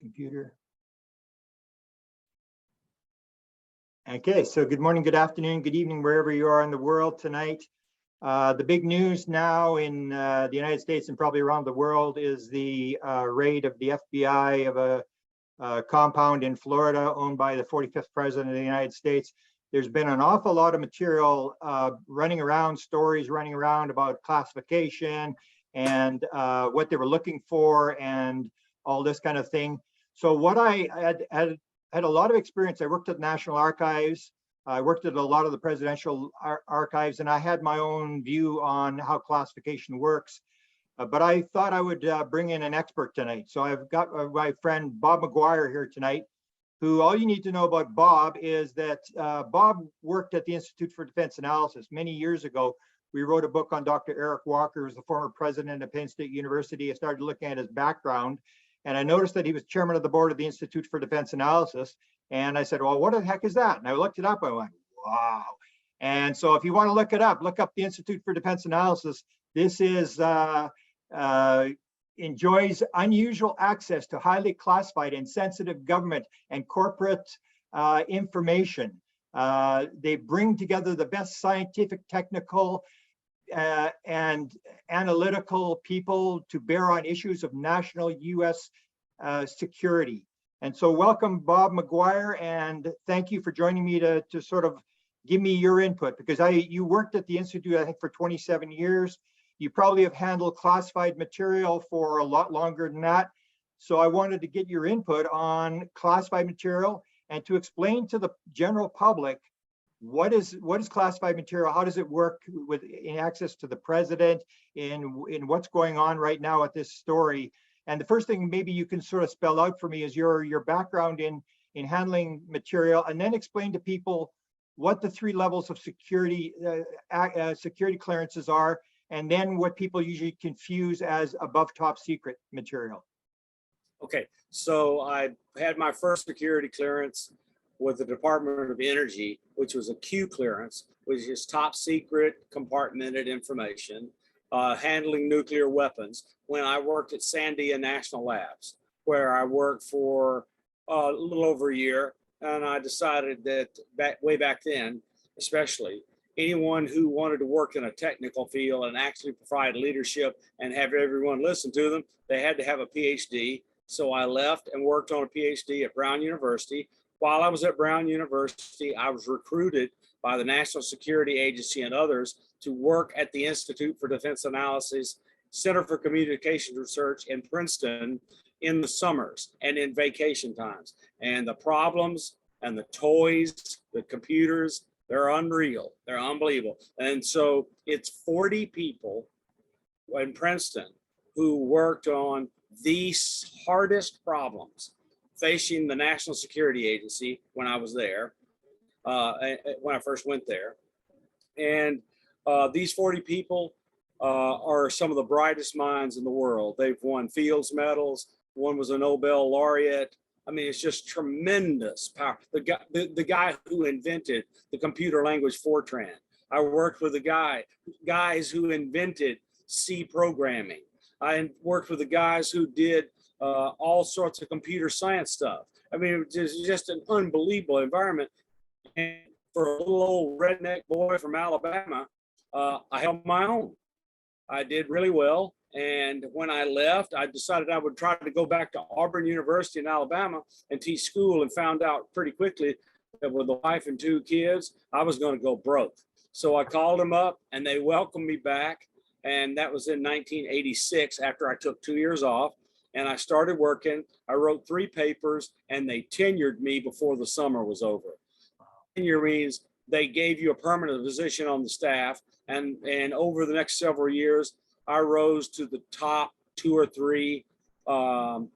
Computer. Okay, so good morning, good afternoon, good evening, wherever you are in the world tonight. The big news now in the United States and probably around the world is the raid of the FBI of a compound in Florida owned by the 45th president of the United States. There's been an awful lot of material running around, stories running around about classification and what they were looking for and all this kind of thing. So what I had a lot of experience. I worked at the National Archives. I worked at a lot of the presidential archives, and I had my own view on how classification works. But I thought I would bring in an expert tonight. So I've got my friend Bob McGwier here tonight, who all you need to know about Bob is that Bob worked at the Institute for Defense Analysis many years ago. We wrote a book on Dr. Eric Walker, who was the former president of Penn State University. I started looking at his background, and I noticed that he was chairman of the board of the Institute for Defense Analysis. And I said, well, what the heck is that? And I looked it up. I went, wow. And so if you want to look it up, look up the Institute for Defense Analysis. This is enjoys unusual access to highly classified and sensitive government and corporate information. They bring together the best scientific, technical, and analytical people to bear on issues of national U.S. Security. And so welcome, Bob McGwier, and thank you for joining me to sort of give me your input, because you worked at the Institute, I think, for 27 years. You probably have handled classified material for a lot longer than that. So I wanted to get your input on classified material and to explain to the general public what is classified material, how does it work in access to the president, in what's going on right now with this story. And the first thing maybe you can sort of spell out for me is your background in handling material, and then explain to people what the 3 levels of security security clearances are, and then what people usually confuse as above top secret material. Okay, so I had my first security clearance with the Department of Energy, which was a Q clearance, which is top secret compartmented information, handling nuclear weapons, when I worked at Sandia National Labs, where I worked for a little over a year. And I decided that way back then, especially, anyone who wanted to work in a technical field and actually provide leadership and have everyone listen to them, they had to have a PhD. So I left and worked on a PhD at Brown University. While I was at Brown University, I was recruited by the National Security Agency and others to work at the Institute for Defense Analysis Center for Communications Research in Princeton in the summers and in vacation times. And the problems and the toys, the computers, they're unreal, they're unbelievable. And so it's 40 people in Princeton who worked on the hardest problems facing the National Security Agency when I was there, when I first went there. And these 40 people are some of the brightest minds in the world. They've won Fields medals. One was a Nobel laureate. I mean, it's just tremendous power. The guy who invented the computer language Fortran. I worked with the guys who invented C programming. I worked with the guys who did all sorts of computer science stuff. I mean, it was just an unbelievable environment. And for a little old redneck boy from Alabama, I held my own. I did really well. And when I left, I decided I would try to go back to Auburn University in Alabama and teach school, and found out pretty quickly that with a wife and 2 kids, I was going to go broke. So I called them up and they welcomed me back. And that was in 1986 after I took 2 years off. And I started working. I wrote 3 papers and they tenured me before the summer was over. Tenure means they gave you a permanent position on the staff. And over the next several years, I rose to the top 2 or 3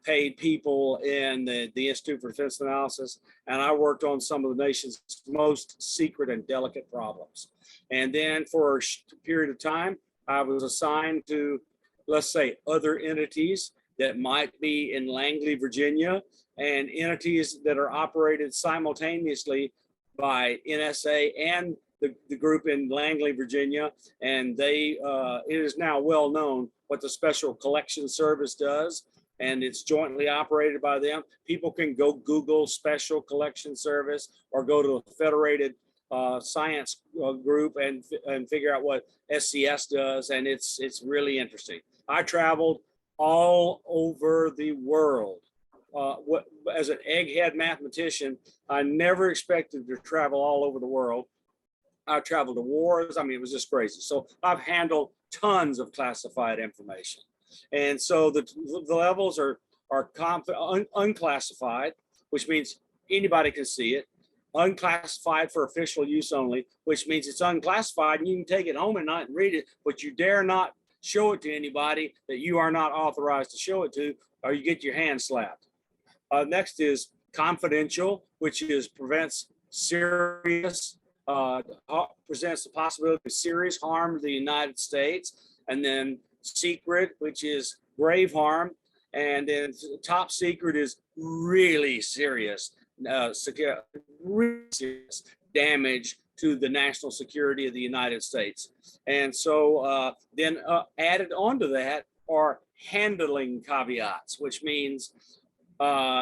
paid people in the Institute for Defense Analysis. And I worked on some of the nation's most secret and delicate problems. And then for a period of time, I was assigned to, let's say, other entities that might be in Langley, Virginia, and entities that are operated simultaneously by NSA and the group in Langley, Virginia. And it is now well known what the Special Collection Service does. and it's jointly operated by them. People can go Google Special Collection Service or go to a federated science group and figure out what SCS does, and it's really interesting. I traveled all over the world. As an egghead mathematician, I never expected to travel all over the world. I traveled to wars. I mean, it was just crazy. So I've handled tons of classified information. And so the levels are unclassified, which means anybody can see it. Unclassified for official use only, which means it's unclassified and you can take it home at night and read it, but you dare not show it to anybody that you are not authorized to show it to, or you get your hand slapped. Next is confidential, which prevents serious, presents the possibility of serious harm to the United States. And then secret, which is grave harm. And then top secret is really serious, really serious damage to the national security of the United States. And so then added onto that are handling caveats, which means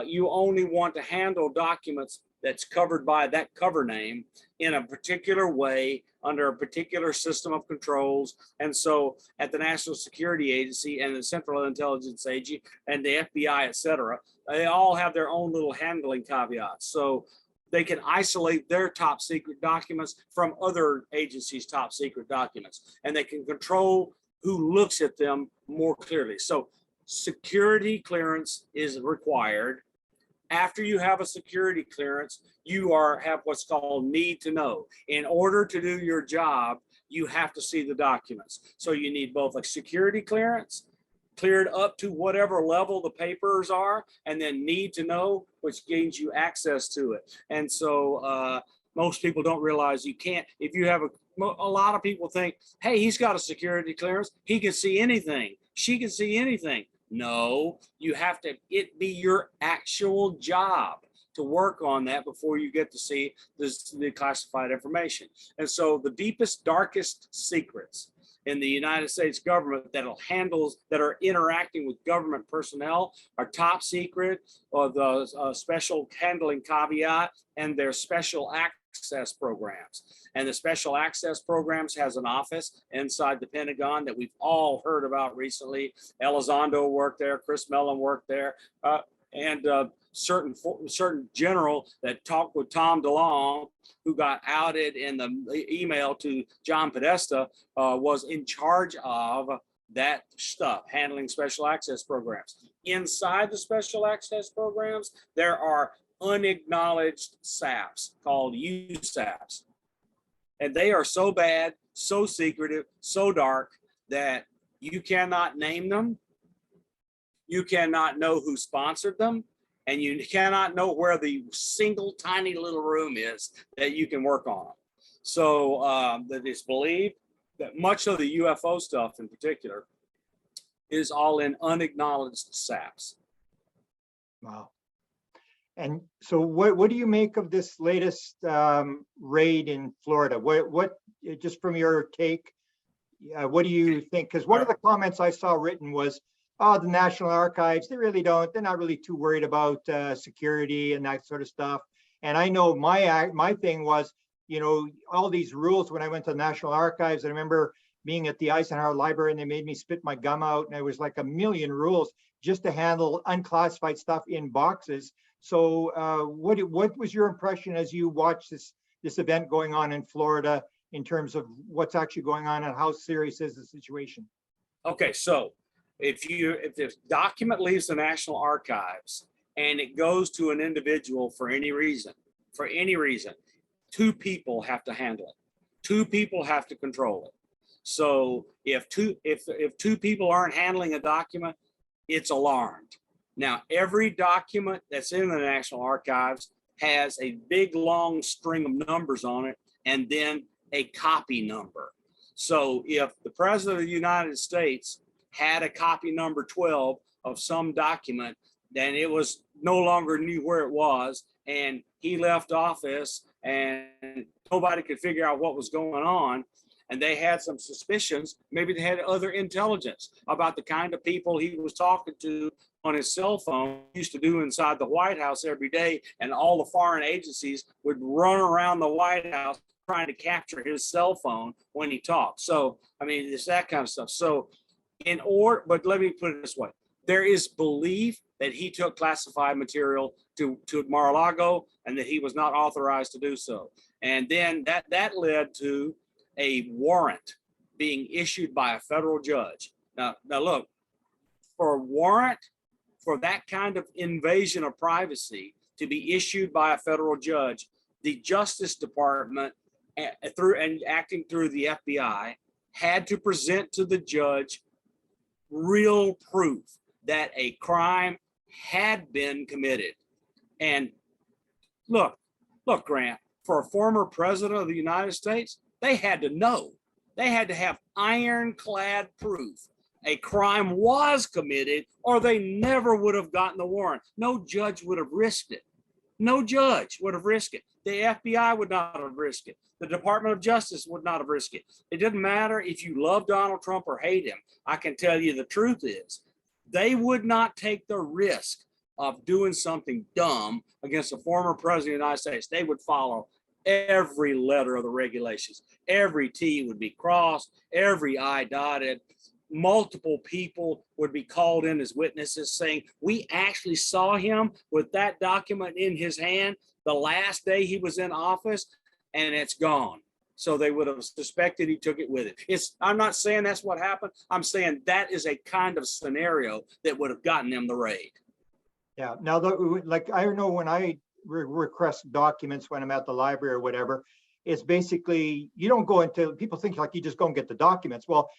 you only want to handle documents that's covered by that cover name in a particular way under a particular system of controls. And so at the National Security Agency and the Central Intelligence Agency and the FBI, et cetera, they all have their own little handling caveats. So they can isolate their top secret documents from other agencies' top secret documents, and they can control who looks at them more clearly. So security clearance is required. After you have a security clearance, you have what's called need to know. In order to do your job, you have to see the documents. So you need both a security clearance, cleared up to whatever level the papers are, and then need to know, which gains you access to it. And so most people don't realize you can't, if you have a lot of people think, hey, he's got a security clearance, he can see anything, she can see anything. No, you have to, it be your actual job to work on that before you get to see the classified information. And so the deepest, darkest secrets in the United States government that are interacting with government personnel are top secret, or the special handling caveat, and their special access programs. And the special access programs has an office inside the Pentagon that we've all heard about recently. Elizondo worked there, Chris Mellon worked there, and certain general that talked with Tom DeLonge, who got outed in the email to John Podesta, was in charge of that stuff, handling special access programs. Inside the special access programs, there are unacknowledged SAPs called USAPs. And they are so bad, so secretive, so dark that you cannot name them. You cannot know who sponsored them. And you cannot know where the single tiny little room is that you can work on them. So that is believed that much of the UFO stuff in particular is all in unacknowledged SAPs. Wow. And so what do you make of this latest raid in Florida? What just from your take, what do you think? Because one of the comments I saw written was, oh, the National Archives, they're not really too worried about security and that sort of stuff. And I know my thing was, you know, all these rules when I went to the National Archives. I remember being at the Eisenhower Library and they made me spit my gum out, and there was like a million rules just to handle unclassified stuff in boxes. So what was your impression as you watched this event going on in Florida in terms of what's actually going on and how serious is the situation? Okay, so if the document leaves the National Archives and it goes to an individual for any reason, two people have to handle it. Two people have to control it. So if two people aren't handling a document, it's alarmed. Now, every document that's in the National Archives has a big long string of numbers on it and then a copy number. So if the President of the United States had a copy number 12 of some document, then it was no longer knew where it was, and he left office and nobody could figure out what was going on. And they had some suspicions, maybe they had other intelligence about the kind of people he was talking to on his cell phone used to do inside the White House every day, and all the foreign agencies would run around the White House trying to capture his cell phone when he talked. So, I mean, it's that kind of stuff. So, but let me put it this way. There is belief that he took classified material to Mar-a-Lago and that he was not authorized to do so. And then that led to a warrant being issued by a federal judge. Now look, for a warrant for that kind of invasion of privacy to be issued by a federal judge, the Justice Department, acting through the FBI, had to present to the judge real proof that a crime had been committed. And look, Grant, for a former president of the United States, they had to know. They had to have ironclad proof a crime was committed, or they never would have gotten the warrant. No judge would have risked it. No judge would have risked it. The FBI would not have risked it. The Department of Justice would not have risked it. It didn't matter if you love Donald Trump or hate him. I can tell you the truth is, they would not take the risk of doing something dumb against a former president of the United States. They would follow every letter of the regulations. Every T would be crossed, every I dotted. Multiple people would be called in as witnesses saying, we actually saw him with that document in his hand the last day he was in office, and it's gone. So they would have suspected he took it with him. I'm not saying that's what happened. I'm saying that is a kind of scenario that would have gotten them the raid. Yeah. Now, like, I know when I request documents when I'm at the library or whatever, it's basically, you don't go into, people think like you just go and get the documents. Well,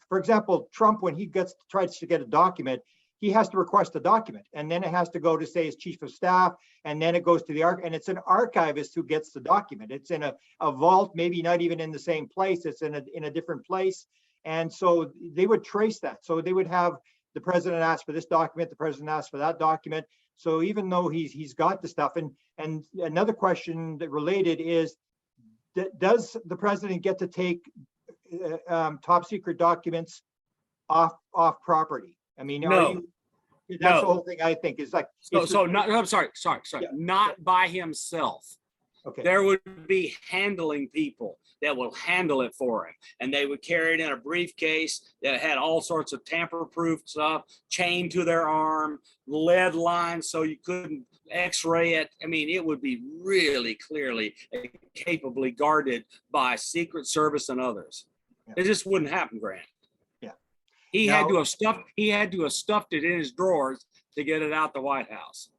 for example, Trump, when he tries to get a document, he has to request a document, and then it has to go to, say, his chief of staff, and then it goes to the and it's an archivist who gets the document. It's in a vault, maybe not even in the same place. It's in a different place. And so they would trace that. So they would have the president ask for this document, the president asked for that document. So even though he's got the stuff, and another question that related is, does the president get to take top secret documents off property? I mean, no. That's the whole thing, I think, is like. I'm sorry. Yeah. Not by himself. Okay. There would be handling people that will handle it for him, and they would carry it in a briefcase that had all sorts of tamper-proof stuff, chained to their arm, lead lines so you couldn't X-ray it. I mean, it would be really clearly, capably guarded by Secret Service and others. Yeah. It just wouldn't happen, Grant. Yeah, he had to have stuffed it in his drawers to get it out the White House.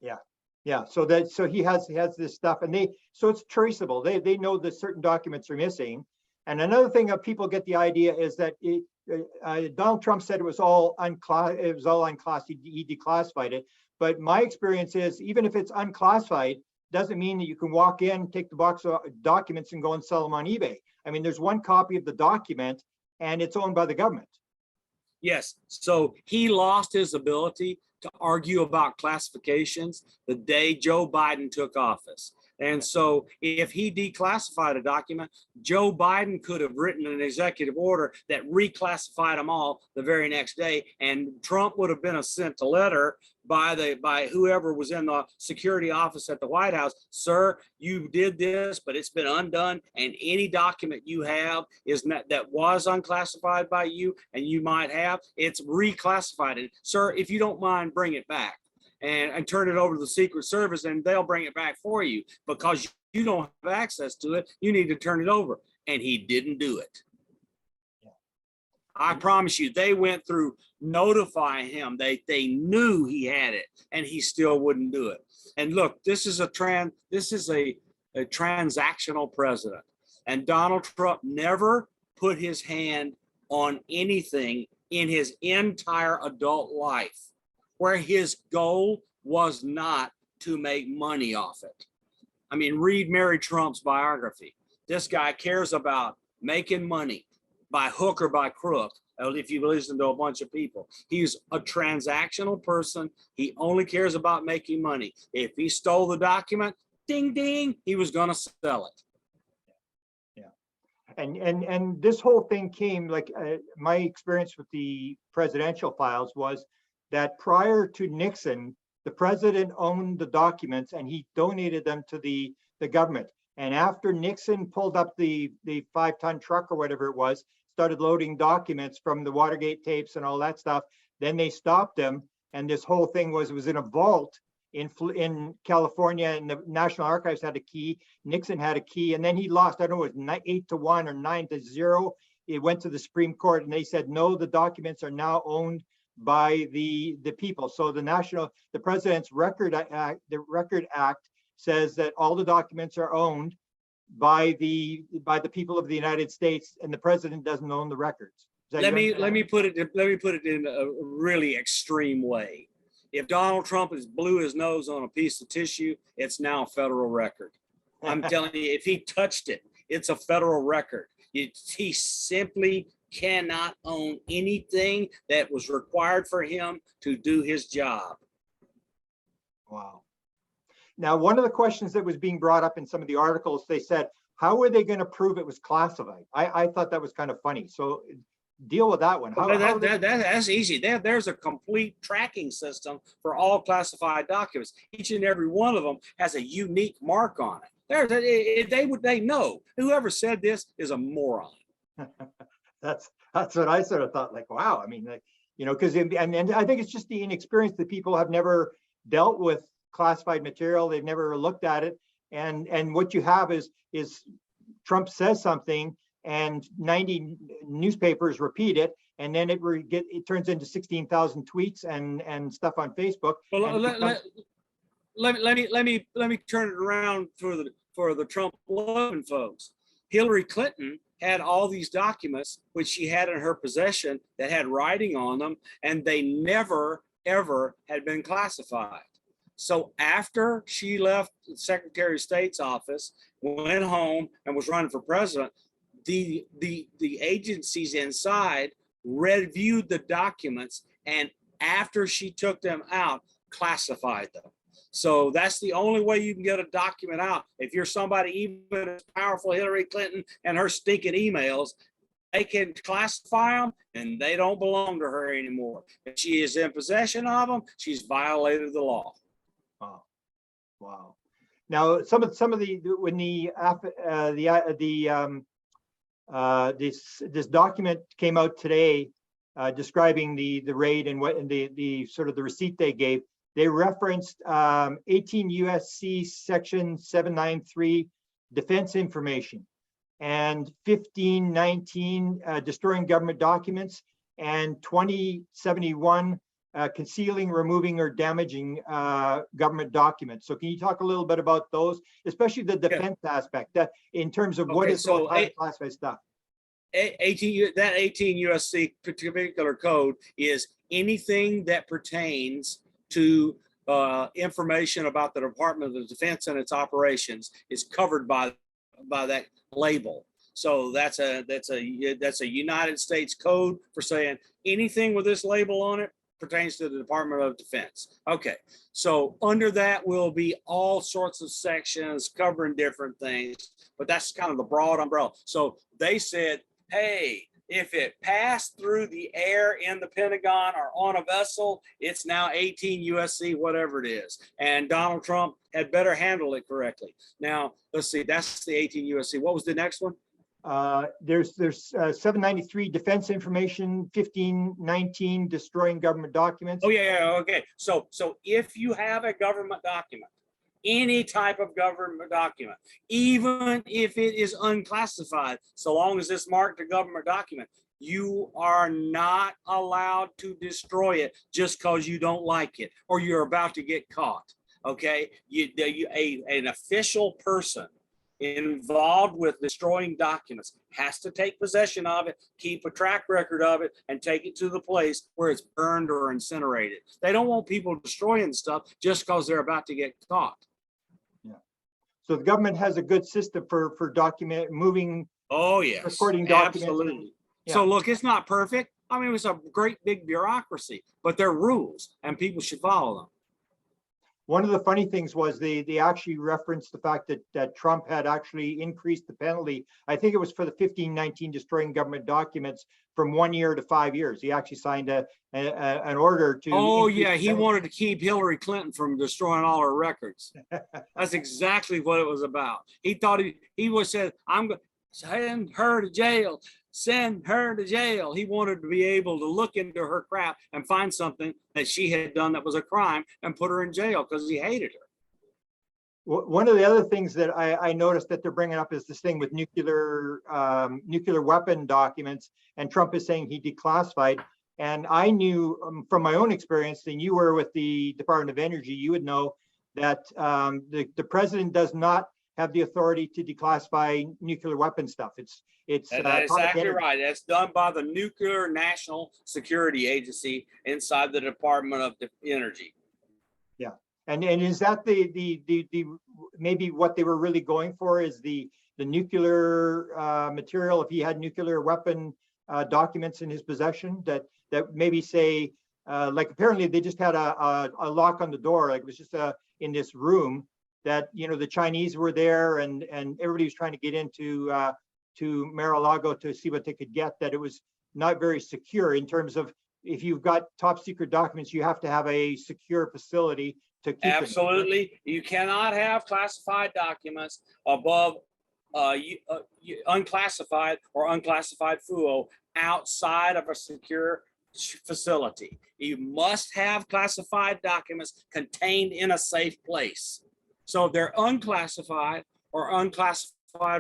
Yeah. Yeah, so he has this stuff, and so it's traceable. They know that certain documents are missing. And another thing that people get the idea is that Donald Trump said it was all unclassified. He declassified it. But my experience is, even if it's unclassified, doesn't mean that you can walk in, take the box of documents, and go and sell them on eBay. I mean, there's one copy of the document, and it's owned by the government. Yes. So he lost his ability to argue about classifications the day Joe Biden took office. And so if he declassified a document, Joe Biden could have written an executive order that reclassified them all the very next day. And Trump would have been sent a letter by whoever was in the security office at the White House. Sir, you did this, but it's been undone. And any document you have that was unclassified by you, and you might have, it's reclassified. And sir, if you don't mind, bring it back. And turn it over to the Secret Service, and they'll bring it back for you, because you don't have access to it. You need to turn it over. And he didn't do it. Yeah. I promise you, they went through notifying him. They knew he had it, and he still wouldn't do it. And look, this is a transactional president. And Donald Trump never put his hand on anything in his entire adult life where his goal was not to make money off it. I mean, read Mary Trump's biography. This guy cares about making money by hook or by crook, if you listen to a bunch of people. He's a transactional person. He only cares about making money. If he stole the document, ding, ding, he was gonna sell it. And this whole thing came, like, my experience with the presidential files was, that prior to Nixon, the president owned the documents and he donated them to the government. And after Nixon pulled up the 5-ton truck or whatever it was, started loading documents from the Watergate tapes and all that stuff, then they stopped him. And this whole thing was in a vault in California, and the National Archives had a key. Nixon had a key, and then he lost. I don't know, it was 8-1 or 9-0. It went to the Supreme Court, and they said no, the documents are now owned by the people. So the President's Record Act says that all the documents are owned by the people of the United States, and the president doesn't own the records. Let me put it in a really extreme way. If Donald Trump has blew his nose on a piece of tissue, it's now a federal record. I'm telling you, if he touched it, it's a federal record. He simply cannot own anything that was required for him to do his job. Wow. Now, one of the questions that was being brought up in some of the articles, they said, how were they going to prove it was classified? I thought that was kind of funny. So deal with that one. That's easy. There's a complete tracking system for all classified documents. Each and every one of them has a unique mark on it. They know. Whoever said this is a moron. That's what I sort of thought. Like, wow. I mean, like, because and I think it's just the inexperience that people have never dealt with classified material. They've never looked at it, and what you have is Trump says something, and 90 newspapers repeat it, and then it turns into 16,000 tweets and stuff on Facebook. Well, let me turn it around for the Trump loving folks. Hillary Clinton had all these documents which she had in her possession that had writing on them, and they never ever had been classified. So after she left the Secretary of State's office, went home and was running for president, the agencies inside reviewed the documents, and after she took them out, classified them. So that's the only way you can get a document out. If you're somebody even as powerful Hillary Clinton and her stinking emails, they can classify them and they don't belong to her anymore. If she is in possession of them, she's violated the law. Wow. Wow. Now, some of the when this document came out today, describing the raid and the sort of the receipt they gave, they referenced 18 USC section 793 defense information, and 1519 destroying government documents, and 2071 concealing, removing, or damaging government documents. So can you talk a little bit about those, especially the defense aspect, that in terms of what is classified stuff? 18 USC particular code is anything that pertains to information about the Department of Defense and its operations is covered by that label. So that's a United States code for saying anything with this label on it pertains to the Department of Defense. Okay, so under that will be all sorts of sections covering different things, but that's kind of the broad umbrella. So they said, hey, if it passed through the air in the Pentagon or on a vessel, it's now 18 USC, whatever it is. And Donald Trump had better handle it correctly. Now, let's see, that's the 18 USC. What was the next one? There's 793 defense information, 1519 destroying government documents. Oh, yeah, okay. So if you have a government document, any type of government document, even if it is unclassified, so long as it's marked a government document, you are not allowed to destroy it just because you don't like it or you're about to get caught. Okay, an official person involved with destroying documents has to take possession of it, keep a track record of it, and take it to the place where it's burned or incinerated. They don't want people destroying stuff just because they're about to get caught. Yeah. So the government has a good system for document moving. Oh yes, recording documents. Absolutely. Yeah. So look, it's not perfect. I mean, it's a great big bureaucracy, but they're rules and people should follow them. one of the funny things was they actually referenced the fact that Trump had actually increased the penalty. I think it was for the 1519 destroying government documents from 1 year to 5 years. He actually signed an order to. Oh yeah, he wanted to keep Hillary Clinton from destroying all her records. That's exactly what it was about. He thought he was said, "I'm going to send her to jail. Send her to jail." He wanted to be able to look into her crap and find something that she had done that was a crime and put her in jail because he hated her. One of the other things that I noticed that they're bringing up is this thing with nuclear weapon documents, and Trump is saying he declassified. And I knew from my own experience, and you were with the Department of Energy, you would know that the president does not have the authority to declassify nuclear weapon stuff. It's That's exactly right. That's done by the Nuclear National Security Agency inside the Department of Energy. Yeah, and is that the maybe what they were really going for is the nuclear material? If he had nuclear weapon documents in his possession, that maybe say like apparently they just had a lock on the door, like it was just in this room that the Chinese were there and everybody was trying to get into to Mar-a-Lago to see what they could get, that it was not very secure in terms of if you've got top secret documents, you have to have a secure facility to keep Absolutely. them. You cannot have classified documents above unclassified or unclassified FUO outside of a secure facility. You must have classified documents contained in a safe place. So if they're unclassified or unclassified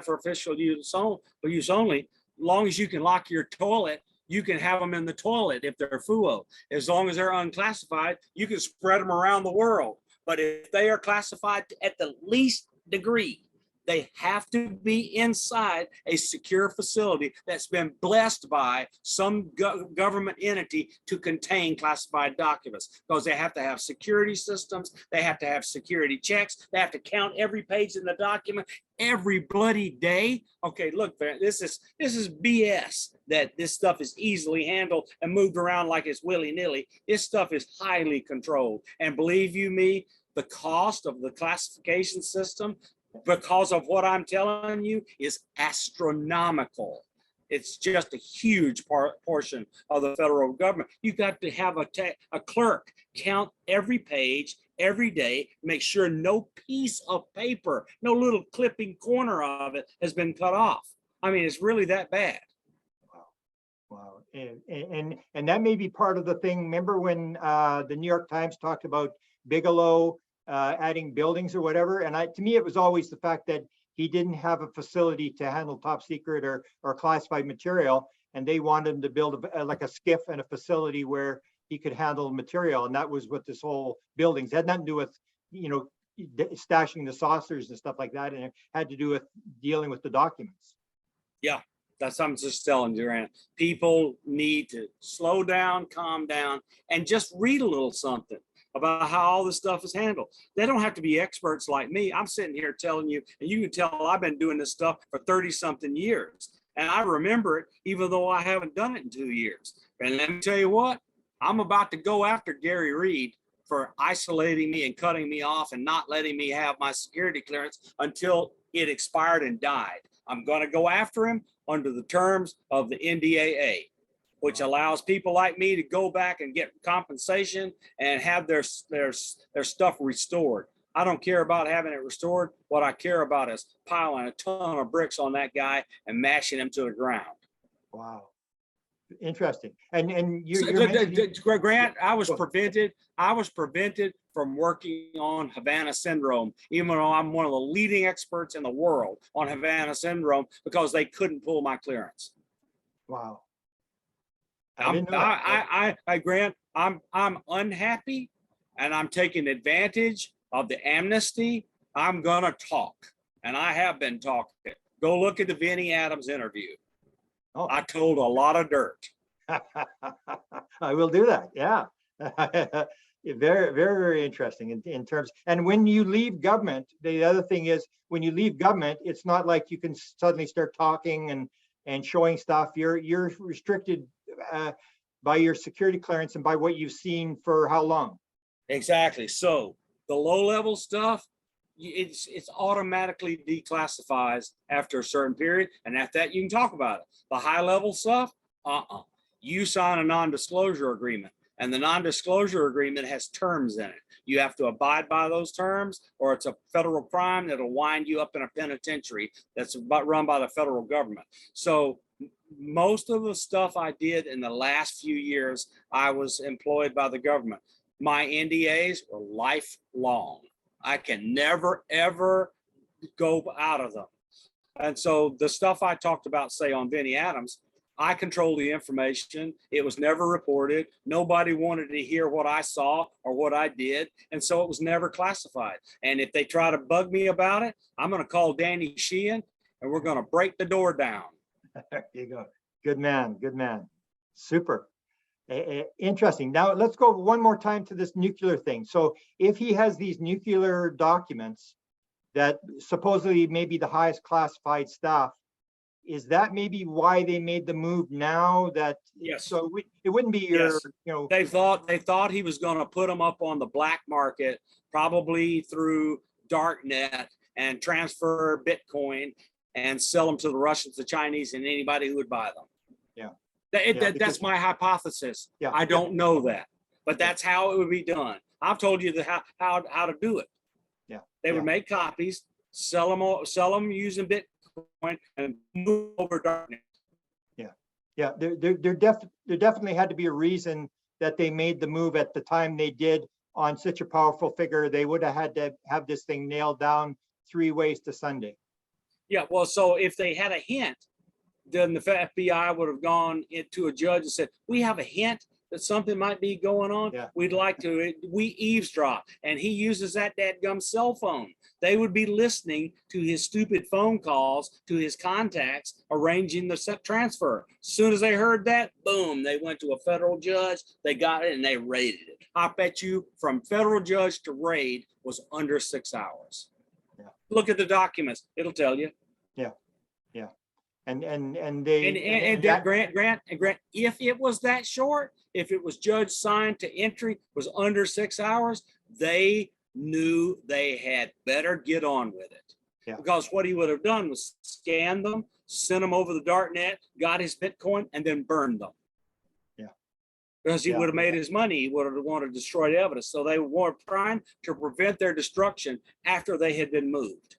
for official use only, long as you can lock your toilet, you can have them in the toilet if they're FUO. As long as they're unclassified, you can spread them around the world. But if they are classified at the least degree, they have to be inside a secure facility that's been blessed by some government entity to contain classified documents, because they have to have security systems, they have to have security checks, they have to count every page in the document every bloody day. Okay, look, this is BS that this stuff is easily handled and moved around like it's willy-nilly. This stuff is highly controlled. And believe you me, the cost of the classification system, because of what I'm telling you, is astronomical. It's just a huge portion of the federal government. You got to have a clerk count every page every day, make sure no piece of paper, no little clipping corner of it has been cut off. I mean, it's really that bad. Wow. And that may be part of the thing. Remember when the New York Times talked about Bigelow adding buildings or whatever? And to me, it was always the fact that he didn't have a facility to handle top secret or classified material, and they wanted him to build like a skiff and a facility where he could handle material. And that was what this whole buildings had nothing to do with, stashing the saucers and stuff like that. And it had to do with dealing with the documents. Yeah, that's what I'm just telling you, Grant. People need to slow down, calm down, and just read a little something about how all this stuff is handled. They don't have to be experts like me. I'm sitting here telling you, and you can tell I've been doing this stuff for 30 something years. And I remember it, even though I haven't done it in 2 years. And let me tell you what, I'm about to go after Gary Reed for isolating me and cutting me off and not letting me have my security clearance until it expired and died. I'm going to go after him under the terms of the NDAA, which allows people like me to go back and get compensation and have their stuff restored. I don't care about having it restored. What I care about is piling a ton of bricks on that guy and mashing him to the ground. Wow. Interesting. And Grant, I was prevented from working on Havana syndrome, even though I'm one of the leading experts in the world on Havana syndrome, because they couldn't pull my clearance. Wow. Grant, I'm unhappy, and I'm taking advantage of the amnesty. I'm gonna talk, and I have been talking. Go look at the Vinnie Adams interview. Oh. I told a lot of dirt. I will do that. Yeah. Very, very, very interesting in terms. And when you leave government, the other thing is when you leave government, it's not like you can suddenly start talking and showing stuff. You're restricted by your security clearance and by what you've seen for how long? Exactly. So The low-level stuff, it's automatically declassifies after a certain period, and at that you can talk about it. The high-level stuff, you sign a non-disclosure agreement, and the non-disclosure agreement has terms in it. You have to abide by those terms, or it's a federal crime that'll wind you up in a penitentiary that's run by the federal government. So most of the stuff I did in the last few years, I was employed by the government. My NDAs were lifelong. I can never, ever go out of them. And so the stuff I talked about, say, on Vinnie Adams, I control the information. It was never reported. Nobody wanted to hear what I saw or what I did. And so it was never classified. And if they try to bug me about it, I'm going to call Danny Sheehan and we're going to break the door down. There you go. Good man. Good man. Super. Interesting. Now let's go one more time to this nuclear thing. So if he has these nuclear documents that supposedly may be the highest classified stuff, is that maybe why they made the move now? That yes. So it wouldn't be your, yes. you know. They thought he was going to put them up on the black market, probably through darknet, and transfer Bitcoin and sell them to the Russians, the Chinese, and anybody who would buy them. Yeah. That's my hypothesis. Yeah. I don't know that, but that's how it would be done. I've told you how to do it. Yeah. They would make copies, sell them using Bitcoin, and move over darknet. Yeah. There definitely had to be a reason that they made the move at the time they did on such a powerful figure. They would have had to have this thing nailed down 3 ways to Sunday. Yeah. Well, so if they had a hint, then the FBI would have gone into a judge and said, we have a hint that something might be going on. Yeah. We'd like to, we eavesdrop. And he uses that dadgum cell phone. They would be listening to his stupid phone calls to his contacts, arranging the transfer. As soon as they heard that, boom, they went to a federal judge, they got it, and they raided it. I bet you from federal judge to raid was under 6 hours. Yeah. Look at the documents. It'll tell you. Yeah. Yeah. And Grant, if it was that short, if it was judge signed to entry was under 6 hours, they knew they had better get on with it. Yeah. Because what he would have done was scan them, sent them over the darknet, got his Bitcoin, and then burned them. Yeah. Because he would have made his money, he would have wanted to destroy the evidence. So they were trying to prevent their destruction after they had been moved.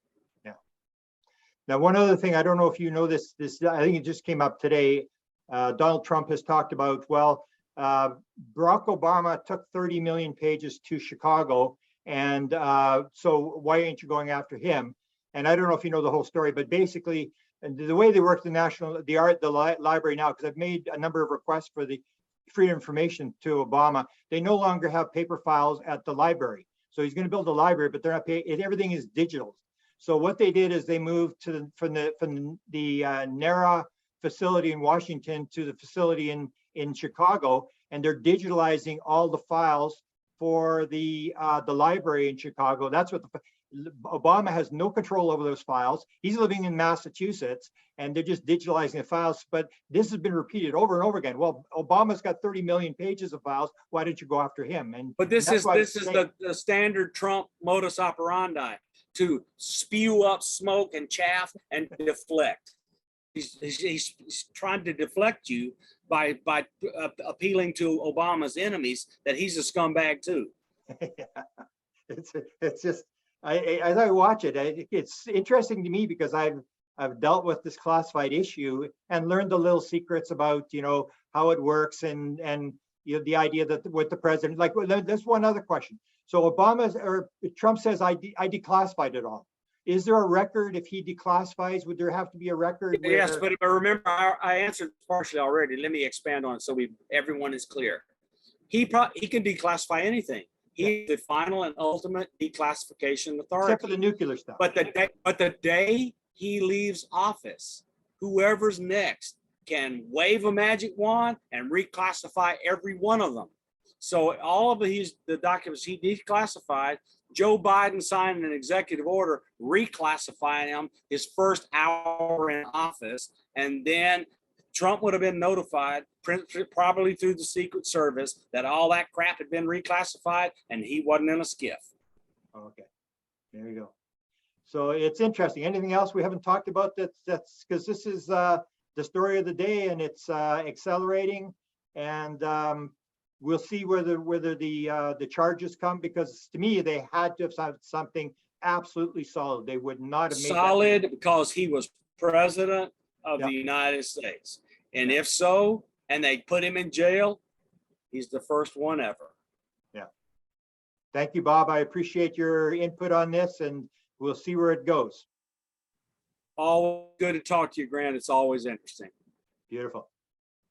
Now, one other thing, I don't know if you know this, I think it just came up today. Donald Trump has talked about, Barack Obama took 30 million pages to Chicago. And so why aren't you going after him? And I don't know if you know the whole story, but basically, and the way they work the library now, because I've made a number of requests for the Freedom of Information to Obama, they no longer have paper files at the library. So he's going to build a library, but they're not paying, everything is digital. So what they did is they moved from the NARA facility in Washington to the facility in Chicago, and they're digitalizing all the files for the library in Chicago. That's what Obama has no control over those files. He's living in Massachusetts, and they're just digitalizing the files. But this has been repeated over and over again. Well, Obama's got 30 million pages of files. Why didn't you go after him? But this is the standard Trump modus operandi, to spew up smoke and chaff and deflect. He's trying to deflect you by appealing to Obama's enemies that he's a scumbag too. It's just as I watch it, it's interesting to me because I've dealt with this classified issue and learned the little secrets about how it works and the idea that with the president, like there's one other question. So Trump says I declassified it all. Is there a record if he declassifies? Would there have to be a record? Yes, but remember, I answered partially already. Let me expand on it so everyone is clear. He can declassify anything. He's the final and ultimate declassification authority. Except for the nuclear stuff. But the day he leaves office, whoever's next can wave a magic wand and reclassify every one of them. So all of the documents he declassified, Joe Biden signed an executive order reclassifying him his first hour in office, and then Trump would have been notified, probably through the Secret Service, that all that crap had been reclassified and he wasn't in a skiff. Okay, there you go. So it's interesting. Anything else we haven't talked about that's because this is the story of the day, and it's accelerating, and we'll see whether the charges come, because to me they had to have something absolutely solid. They would not have made Solid because he was president of Yeah. the United States. And Yeah. if so, and they put him in jail, he's the first one ever. Thank you, Bob. I appreciate your input on this, and we'll see where it goes. Always good to talk to you, Grant. It's always interesting. Beautiful.